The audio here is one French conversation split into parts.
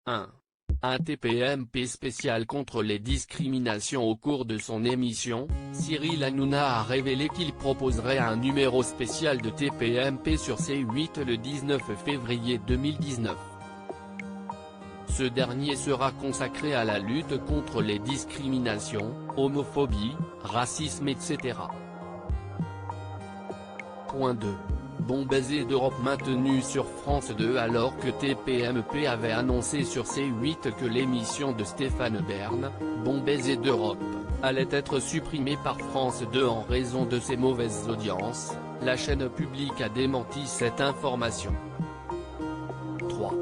1. Un TPMP spécial contre les discriminations. Au cours de son émission, Cyril Hanouna a révélé qu'il proposerait un numéro spécial de TPMP sur C8 le 19 février 2019. Ce dernier sera consacré à la lutte contre les discriminations, homophobie, racisme etc. Point 2. Bon baiser d'Europe maintenu sur France 2. Alors que TPMP avait annoncé sur C8 que l'émission de Stéphane Bern, Bon baiser d'Europe, allait être supprimée par France 2 en raison de ses mauvaises audiences, la chaîne publique a démenti cette information. 3.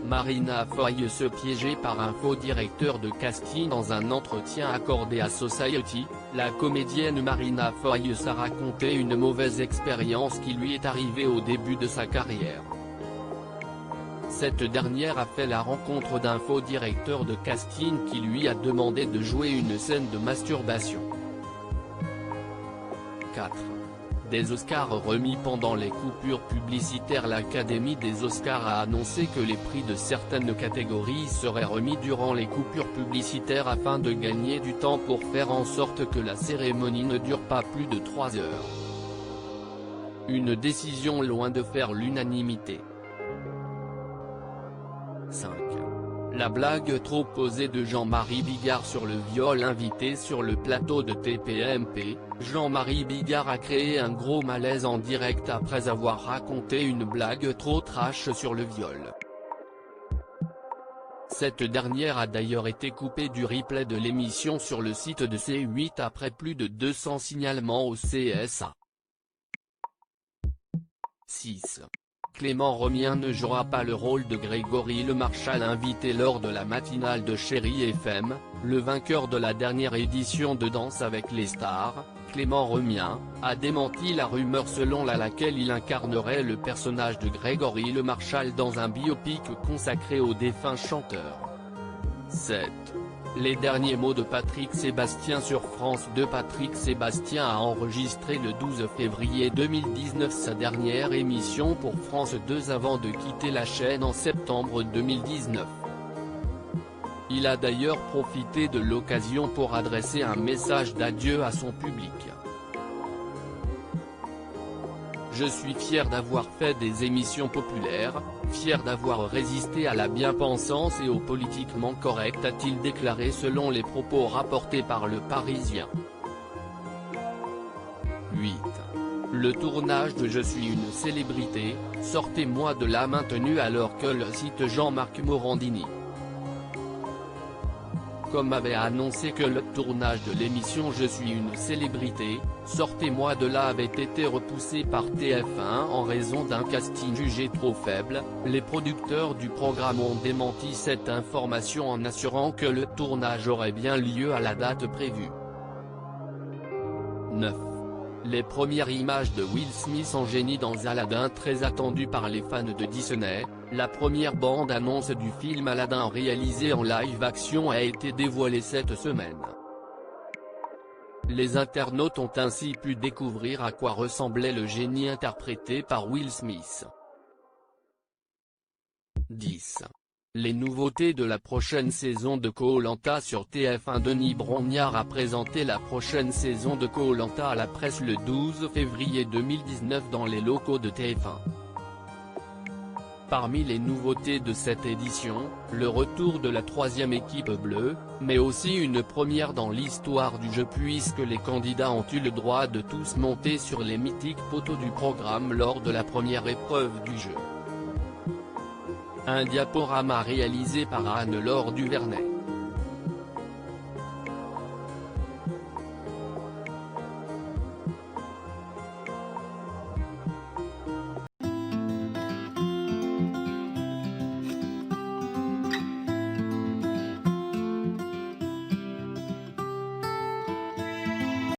Marina Foïs se piégeait par un faux directeur de casting. Dans un entretien accordé à Society, la comédienne Marina Foïs a raconté une mauvaise expérience qui lui est arrivée au début de sa carrière. Cette dernière a fait la rencontre d'un faux directeur de casting qui lui a demandé de jouer une scène de masturbation. 4. Des Oscars remis pendant les coupures publicitaires. L'Académie des Oscars a annoncé que les prix de certaines catégories seraient remis durant les coupures publicitaires afin de gagner du temps pour faire en sorte que la cérémonie ne dure pas plus de 3 heures. Une décision loin de faire l'unanimité. 5. La blague trop osée de Jean-Marie Bigard sur le viol. Invité sur le plateau de TPMP, Jean-Marie Bigard a créé un gros malaise en direct après avoir raconté une blague trop trash sur le viol. Cette dernière a d'ailleurs été coupée du replay de l'émission sur le site de C8 après plus de 200 signalements au CSA. 6. Clément Romien ne jouera pas le rôle de Grégory Le Marchal. Invité lors de la matinale de Chéri FM, le vainqueur de la dernière édition de Danse avec les stars, Clément Romien, a démenti la rumeur selon laquelle il incarnerait le personnage de Grégory Le Marchal dans un biopic consacré au défunt chanteur. 7. Les derniers mots de Patrick Sébastien sur France 2. Patrick Sébastien a enregistré le 12 février 2019 sa dernière émission pour France 2 avant de quitter la chaîne en septembre 2019. Il a d'ailleurs profité de l'occasion pour adresser un message d'adieu à son public. Je suis fier d'avoir fait des émissions populaires, fier d'avoir résisté à la bien-pensance et au politiquement correct, a-t-il déclaré selon les propos rapportés par Le Parisien. 8. Le tournage de Je suis une célébrité, sortez-moi de là maintenu alors que le site Jean-Marc Morandini. Comme avait annoncé que le tournage de l'émission Je suis une célébrité, sortez-moi de là avait été repoussé par TF1 en raison d'un casting jugé trop faible, les producteurs du programme ont démenti cette information en assurant que le tournage aurait bien lieu à la date prévue. 9. Les premières images de Will Smith en génie dans Aladdin, très attendu par les fans de Disney. La première bande-annonce du film Aladdin réalisé en live-action a été dévoilée cette semaine. Les internautes ont ainsi pu découvrir à quoi ressemblait le génie interprété par Will Smith. 10. Les nouveautés de la prochaine saison de Koh-Lanta sur TF1. Denis Brognard a présenté la prochaine saison de Koh-Lanta à la presse le 12 février 2019 dans les locaux de TF1. Parmi les nouveautés de cette édition, le retour de la 3e équipe bleue, mais aussi une première dans l'histoire du jeu puisque les candidats ont eu le droit de tous monter sur les mythiques poteaux du programme lors de la première épreuve du jeu. Un diaporama réalisé par Anne-Laure Duvernay.